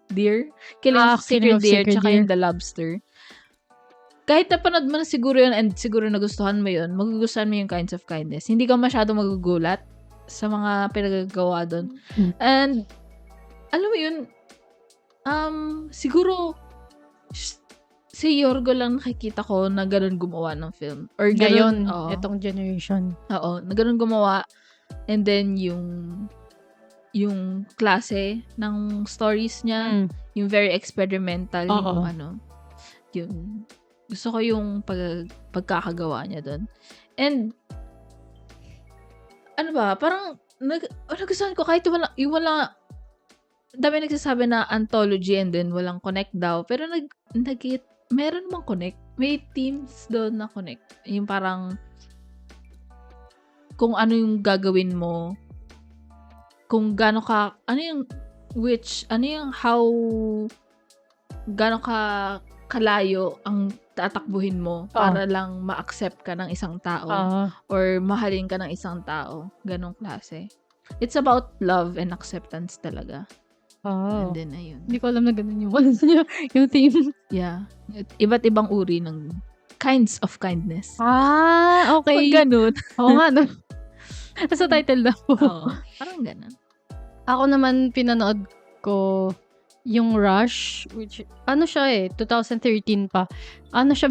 Deer. Killing Sacred Deer, tsaka yung The Lobster. Kahit napanood mo na siguro yun, and siguro nagustuhan mo yun, magugustuhan mo yung Kinds of Kindness. Hindi ka masyado magugulat sa mga pinagagawa doon. And alam mo yun, siguro, si Yorgo lang nakikita ko na ganun gumawa ng film. Or Ngayon, ganun, itong generation. Oo, na ganun gumawa. And then, yung klase ng stories niya, yung very experimental, yung yun. Gusto ko yung pagkakagawa niya doon. And, ano ba, parang, nagustuhan ko kahit wala dami nagsasabi na anthology and then walang connect daw. Pero meron namang connect. May themes doon na connect. Yung parang kung ano yung gagawin mo, kung gaano ka, gaano ka kalayo ang tatakbuhin mo para lang ma-accept ka ng isang tao or mahalin ka ng isang tao. Ganong klase. It's about love and acceptance talaga. And then, ayun. Hindi ko alam na ganun yung theme. Yeah. Iba't ibang uri ng kinds of kindness. Okay. Pag ganun. Oo nga, no? Sa title na po. Oo. Parang ganun. Ako naman, pinanood ko yung Rush, which, 2013 pa.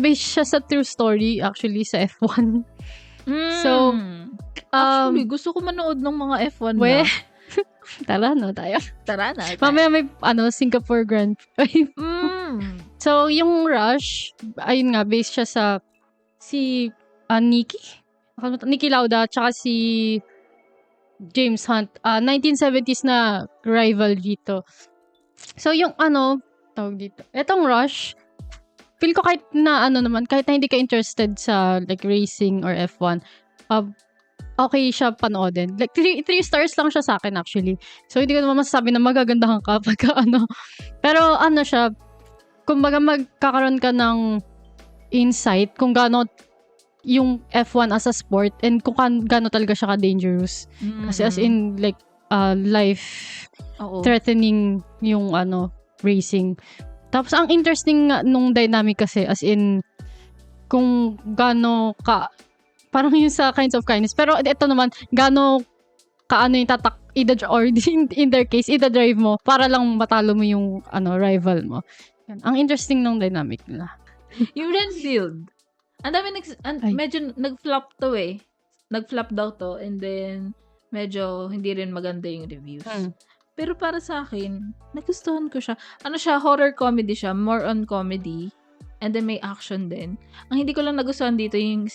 Based siya sa true story, actually, sa F1. So, actually, gusto ko manood ng mga F1 na. Tara na tayo. Tara na. Mamaya may Singapore Grand Prix. So, yung Rush, ayun nga, based siya sa si Niki Lauda tsaka si James Hunt. 1970s na rivalry to. So, yung tawag dito. Etong Rush, feel ko kahit na kahit na hindi ka interested sa like racing or F1, okay siya panoodin. Like, 3 stars lang siya sa akin actually. So, hindi ko naman masasabi na magagandahan ka pagka Pero siya, kumbaga magkakaroon ka ng insight kung gaano yung F1 as a sport and kung gaano talaga siya ka-dangerous. Kasi as in, like, life threatening yung racing. Tapos, ang interesting nung dynamic kasi, as in, kung gaano ka parang yung sa Kinds of Kindness. Pero ito naman, gaano yung or in their case, ida-drive mo para lang matalo mo yung rival mo. Yan. Ang interesting ng dynamic nila. Yung Renfield, ang dami medyo nag-flop to eh. Nag-flop daw to and then medyo hindi rin maganda yung reviews. Pero para sa akin, nagustuhan ko siya. Horror comedy siya, more on comedy. And then may action din. Ang hindi ko lang nagustuhan dito yung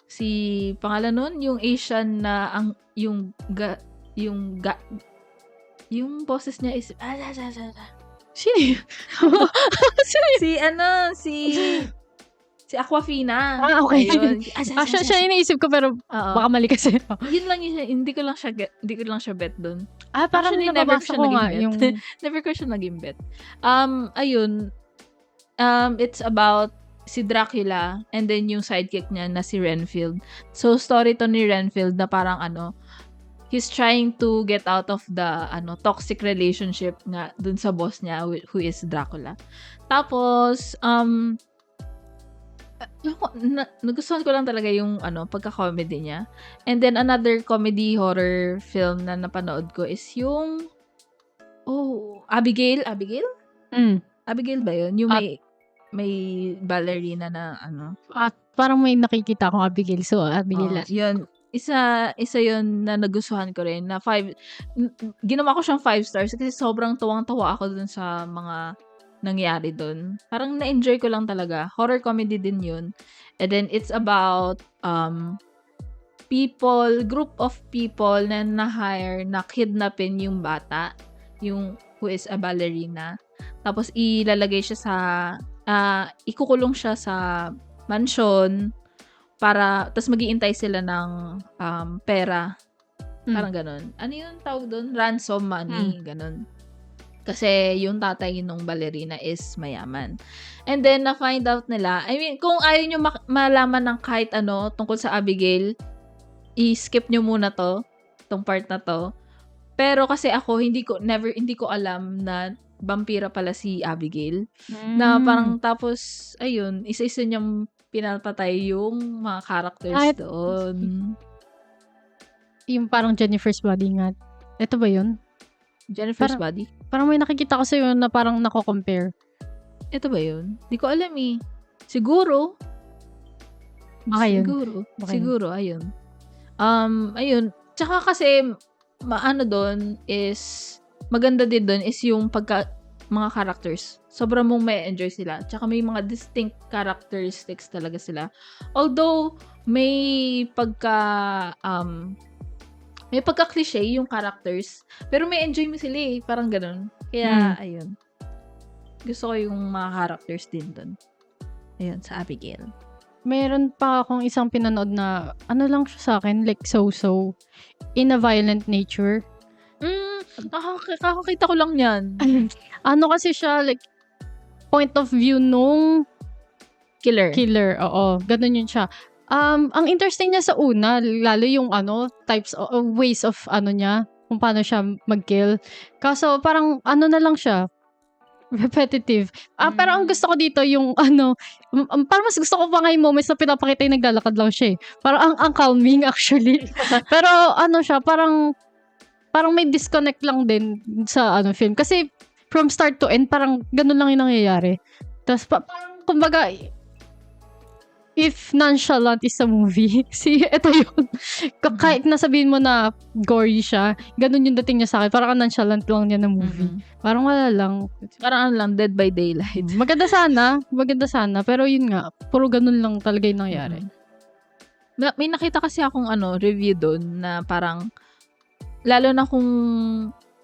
si pangalan nun, yung Asian na yung boses niya is Sino? si Aquafina. Okay. Ayun. Siya yung naisip ko pero baka mali kasi. Yun lang yun, hindi ko lang siya bet dun. Parang actually, nababasa ko nga yung never ko siya naging bet. Ayun. It's about si Dracula and then yung sidekick niya na si Renfield. So, story to ni Renfield na parang he's trying to get out of the toxic relationship nga dun sa boss niya who is Dracula. Tapos, nagustuhan ko lang talaga yung pagka-comedy niya. And then, another comedy horror film na napanood ko is yung Abigail? Mm. Abigail ba yun? Yung may ballerina na ano. At parang may nakikita akong Abigail. So, Abigail. Yun. Isa yun na nagustuhan ko rin. Na ginawa ko siyang 5 stars kasi sobrang tuwang-tawa ako dun sa mga nangyari dun. Parang na-enjoy ko lang talaga. Horror comedy din yun. And then, it's about group of people na na-hire na kidnapin yung bata. Yung who is a ballerina. Tapos, ilalagay siya sa ikukulong siya sa mansion tapos mag-iintay sila ng pera. Parang ganun. Ano yung tawag doon? Ransom money. Ganun. Kasi yung tatay nung ballerina is mayaman. And then, na-find out nila, I mean, kung ayaw nyo malaman ng kahit ano tungkol sa Abigail, i-skip nyo muna tong part na to. Pero kasi ako, hindi ko alam na vampira pala si Abigail. Na parang tapos, ayun, isa-isa niyang pinapatay yung mga characters doon. Yung parang Jennifer's Body nga. Ito ba yun? Jennifer's Body? Parang may nakikita ko sa'yo na parang nako-compare. Ito ba yun? Di ko alam eh. Siguro. Baka yun. Siguro, ayun. Ayun. Tsaka kasi, doon is, maganda din doon is yung mga characters. Sobrang mong may enjoy sila. Tsaka may mga distinct characteristics talaga sila. Although, may pagka-cliche yung characters. Pero may enjoy mo sila eh. Parang ganun. Kaya, ayun. Gusto ko yung mga characters din doon. Ayun, sa Abigail. Meron pa akong isang pinanood na, ano lang siya sa akin, like so-so, in a violent nature. Kakakita ko lang yan. Ano kasi siya, like, point of view nung Killer. Oo. Ganun yun siya. Ang interesting niya sa una, lalo yung types of ways of niya, kung paano siya mag-kill. Kaso parang na lang siya, repetitive. Pero ang gusto ko dito yung parang mas gusto ko pa nga yung moments na pinapakita yung naglalakad lang siya eh. Parang ang calming actually. Pero siya, parang may disconnect lang din sa film. Kasi from start to end, parang ganun lang yung nangyayari. Tapos parang kumbaga, if nonchalant is a movie, ito yun. Kahit nasabihin mo na gory siya, ganun yung dating niya sa akin. Parang nonchalant lang niya na movie. Parang wala lang. Parang lang, Dead by Daylight. Maganda sana. Pero yun nga, puro ganun lang talaga yung nangyari. May nakita kasi akong review doon na parang, lalo na kung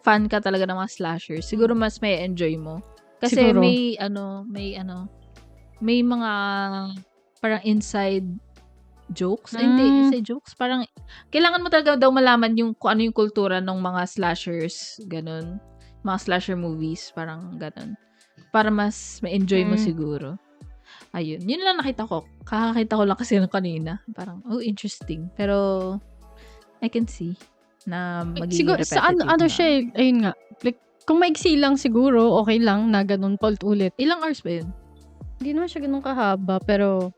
fan ka talaga ng mga slashers, siguro mas may enjoy mo. Kasi siguro. May mga parang inside jokes. Hindi, inside jokes. Parang, kailangan mo talaga daw malaman kung ano yung kultura ng mga slashers. Ganun. Mga slasher movies. Parang ganun. Para mas ma-enjoy mo siguro. Ayun. Yun lang nakita ko. Kakakita ko lang kasi nung kanina. Parang, interesting. Pero, I can see na magiging siguro, repetitive sa siya, ayun nga. Like, kung maiksi lang siguro, okay lang na ganun paulit-ulit. Ilang hours ba yun? Hindi naman siya ganun kahaba, pero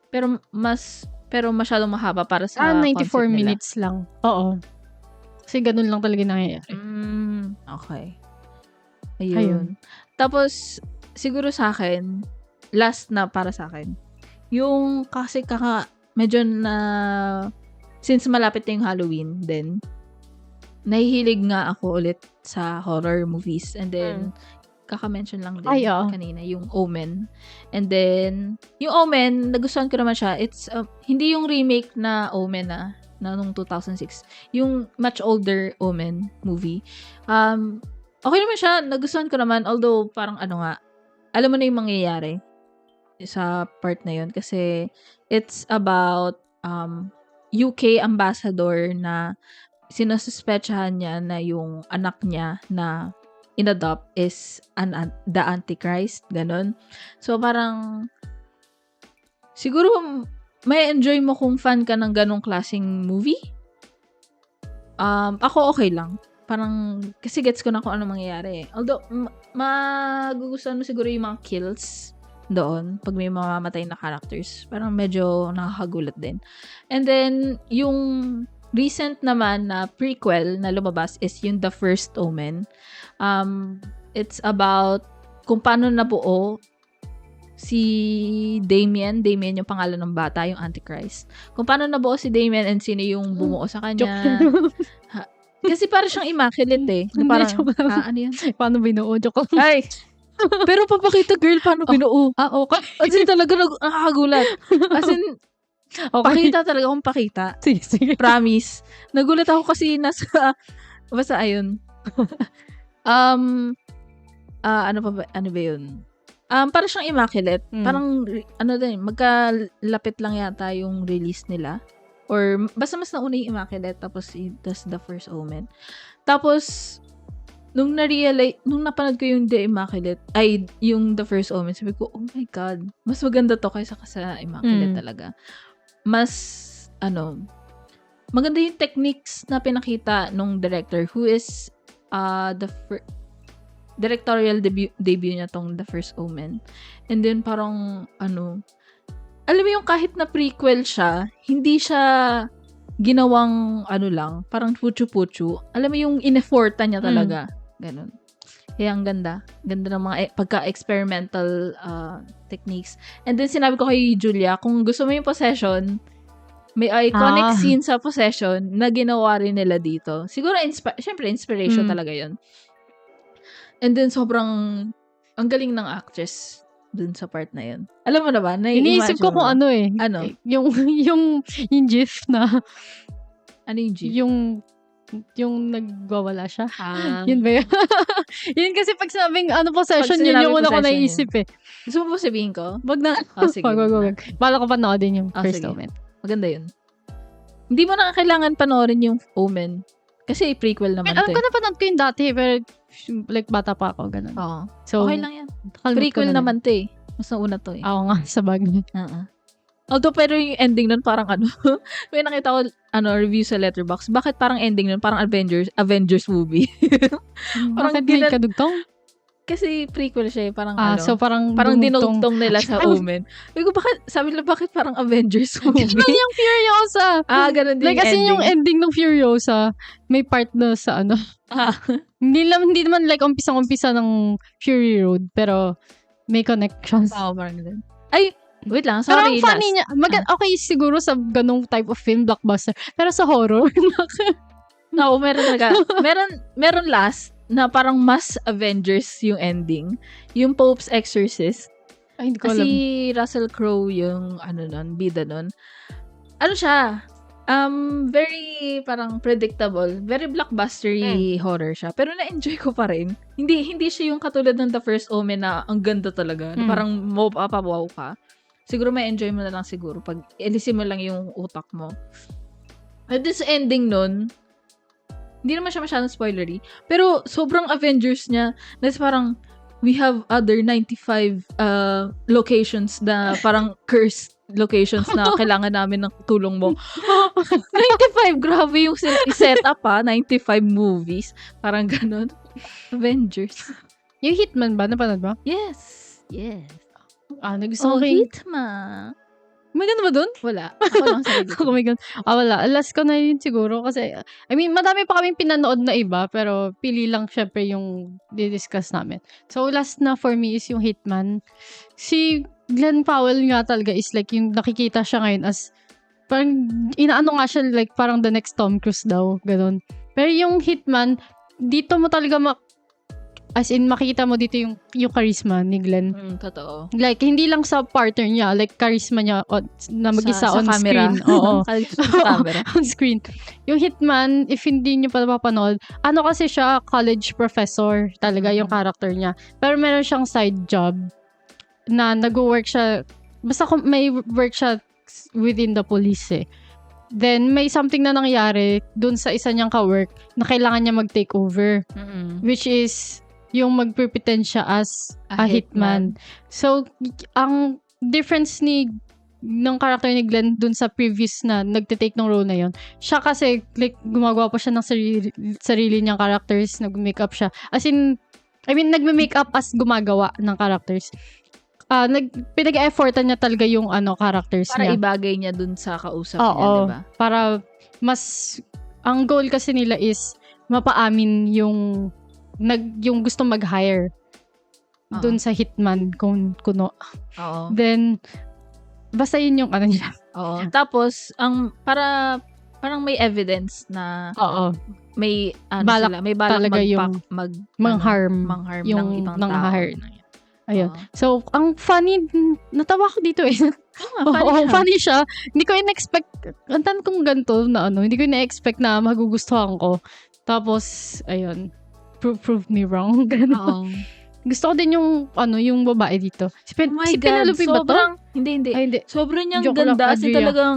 masyadong mahaba para sa 94 minutes lang. Oo. Kasi ganun lang talaga nangyayari. Okay. Ayun. Tapos, siguro sa akin, last na para sa akin, yung kasi medyo na, since malapit na yung Halloween din, nahihilig nga ako ulit sa horror movies. And then, kaka-mention lang din kanina, yung Omen. And then, yung Omen, nagustuhan ko naman siya. It's, hindi yung remake na Omen na nung 2006. Yung much older Omen movie. Okay naman siya. Nagustuhan ko naman. Although, parang alam mo na yung mangyayari sa part na yun. Kasi, it's about UK ambassador na sinususpetsahan niya na yung anak niya na in-adopt is the Antichrist, ganon. So, parang, siguro, may enjoy mo kung fan ka ng ganong klaseng movie. Ako okay lang. Parang, kasi gets ko na kung ano mangyayari. Although, magugustuhan mo siguro yung mga kills doon, pag may mamamatay na characters. Parang medyo nakakagulat din. And then, yung recent naman na prequel na lumabas is yung The First Omen. it's about kung paano nabuo si Damien yung pangalan ng bata, yung Antichrist. Kung paano nabuo si Damien and sino yung bumuo sa kanya. Kasi parang siyang immaculate eh. Na parang, ano yan? Paano binuo? Joke lang. Ay! Pero papakita, girl, paano binuo? Okay. As in, talaga nakakagulat. As in, pakita talaga kung pakita. Sige. Promise. Nagulat ako kasi basta ayun. Ano ba yun? Parang siyang immaculate. Parang, magkalapit lang yata yung release nila. Or, basta mas nauna yung immaculate, tapos that's the first Omen. Tapos, nung napanood ko yung The Immaculate, yung The First Omen, sabi ko, oh my God, mas maganda to kaysa sa Immaculate talaga. Mas, maganda yung techniques na pinakita nung director, who is, directorial debut niya tong The First Omen. And then parang alam mo yung kahit na prequel siya, hindi siya ginawang lang, parang puchu-puchu. Alam mo yung in-efforta niya talaga. Ganun. Kaya ang ganda. Ganda ng mga pagka-experimental techniques. And then sinabi ko kay Julia, kung gusto mo yung Possession, may iconic scene sa Possession na ginawa rin nila dito. Siguro, syempre, inspiration talaga yun. And then, sobrang, ang galing ng actress dun sa part na yun. Alam mo na ba? Iniisip ko kung ano eh. Ano? Yung gif na, ano yung gif? Yung nagwawala siya. Yun ba yun? Yun kasi pag sinabing Possession, yun yung una ko naisip eh. Gusto mo po sabihin ko? Wag na. Sige. Wag. Bala ko panoodin yung First Omen. Maganda yun. Hindi mo na kailangan panoorin yung Omen. Kasi prequel naman Alam ko napanood ko yung dati, pero like bata pa ako, ganun. Oo. So, okay lang yan. Prequel naman to eh. Mas nauna to eh. Oo nga, sa bagay. Although, pero yung ending nun parang may nakita ko, review sa Letterboxd. Bakit parang ending nun? Parang Avengers movie. Bakit may kadugtong? Kasi prequel siya eh. Parang so parang dinugtong nila sa Omen. Sabi nila, bakit parang Avengers movie? Ganun yung Furiosa. Ganun din like, as in yung ending ng Furiosa, may part na sa hindi naman like umpisa ng Fury Road, pero may connections. Parang ganun. Ay, wait lang, sorry. Pero ang funny niya, okay siguro sa ganung type of film, blockbuster, pero sa horror, meron talaga. Meron last, na parang mas Avengers yung ending. Yung Pope's Exorcist. Ay, hindi ko alam. Kasi Russell Crowe yung nun, bida nun. Siya? Very parang predictable. Very blockbustery horror siya. Pero na-enjoy ko pa rin. Hindi siya yung katulad ng The First Omen na ang ganda talaga. Na parang mapapawaw ka. Siguro may enjoy mo na lang siguro pag elisin mo lang yung utak mo. At this ending nun, hindi naman siya masyadong spoilery. Pero sobrang Avengers niya. That's parang, we have other 95 locations na parang cursed locations na kailangan namin ng tulong mo. 95! Grabe yung setup 95 movies. Parang ganun. Avengers. Yung Hitman ba? Napanood ba? Yes. Nagusto ko kay Hitman. May gano'n ba dun? Wala. Ako lang sa Oh my God. Wala. Last ko na yun siguro kasi, madami pa kaming pinanood na iba, pero pili lang syempre yung di-discuss namin. So, last na for me is yung Hitman. Si Glenn Powell nga talaga is like yung nakikita siya ngayon as parang inaano nga siya like parang the next Tom Cruise daw. Ganon. Pero yung Hitman, dito mo talaga as in, makikita mo dito yung charisma ni Glenn. Totoo. Like, hindi lang sa partner niya, like, charisma niya na mag-isa on camera. screen. Oo. Sa camera. On screen. Yung Hitman, if hindi niyo pa napapanood, kasi siya, college professor talaga yung character niya. Pero meron siyang side job na nag-work siya, basta may work siya within the police eh. Then, may something na nangyari dun sa isa niyang ka-work na kailangan niya mag-take over. Which is yung magpretend siya as a hitman. So, ang difference ng character ni Glenn dun sa previous na nagte-take ng role na yon, siya kasi like gumagawa pa siya ng sarili niyang characters, nag-makeup siya. As in, nagme-makeup as gumagawa ng characters. Pinag-effortan niya talaga yung characters para niya. Para ibagay niya dun sa kausap niya, diba? Para ang goal kasi nila is mapaamin yung yung gusto mag-hire dun sa hitman kuno. Oo. Then, basta yun yung ano niya. Oo. Tapos, parang may evidence na may balak may balak talaga yung mangharm yung ibang tao. Ayun. So, ang funny, natawa ko dito eh. Funny siya. Hindi ko in-expect, ang tanong kong ganito na hindi ko in-expect na magugustuhan ko. Tapos, ayun, prove me wrong. Gusto ko din yung babae dito. Si Penelope ba to? Hindi. Ay, hindi. Sobrang niyang Joke lang, ganda. Kasi Adria. talagang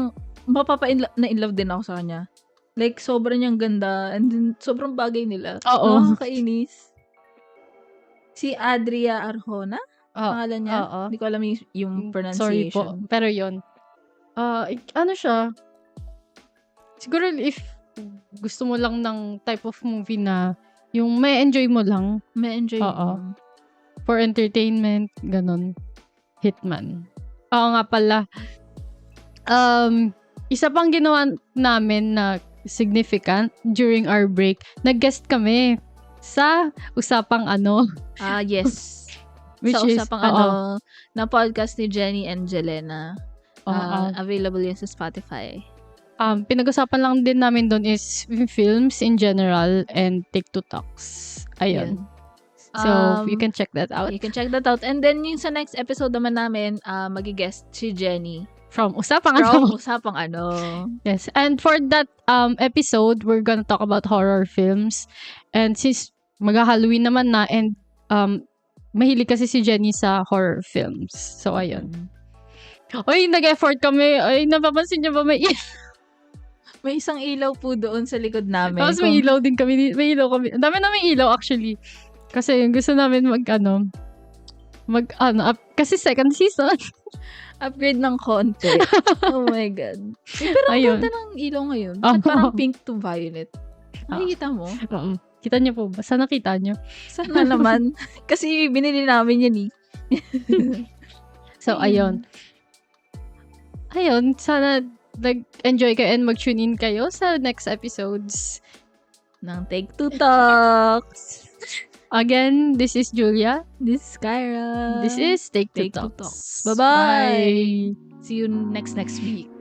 in love din ako sa kanya. Like, sobrang niyang ganda. And then, sobrang bagay nila. Oo. Nakakainis. Si Adria Arjona? Pangalan niya? Hindi ko alam yung pronunciation. Sorry po. Pero yun. Ano siya? Siguro if gusto mo lang ng type of movie na yung may enjoy mo lang. May enjoy mo. For entertainment, ganun. Hitman. Oo nga pala. Isa pang ginawa namin na significant during our break, nag-guest kami sa usapang Yes. Which sa is, usapang na podcast ni Jenny and Jelena. Available yun sa Spotify. Pinag-usapan lang din namin doon is films in general and Take-Two Talks. Ayun. So, you can check that out. You can check that out. And then, yung sa next episode naman namin, magi-guest si Jenny. From Usapang Yes. And for that episode, we're gonna talk about horror films. And since mag-Halloween naman na and mahilig kasi si Jenny sa horror films. So, ayun. Oy, nag-effort kami. Ay, napapansin niyo ba may may isang ilaw po doon sa likod namin. Tapos may ilaw din kami. May ilaw kami. Ang dami namin ilaw actually. Kasi gusto namin kasi second season. Upgrade ng konti. Oh my God. Pero ang ganda ng ilaw ngayon. Parang pink to violet. Nakikita mo? Kita niyo po ba? Sana kita niyo. Sana naman. Kasi binili namin yan eh. So, ayun. Sana nag-enjoy kayo and mag-tune in kayo sa next episodes ng Take-Two Talks. Again, this is Julia. This is Kyra. This is Take-Two Talks. Bye-bye. See you next week.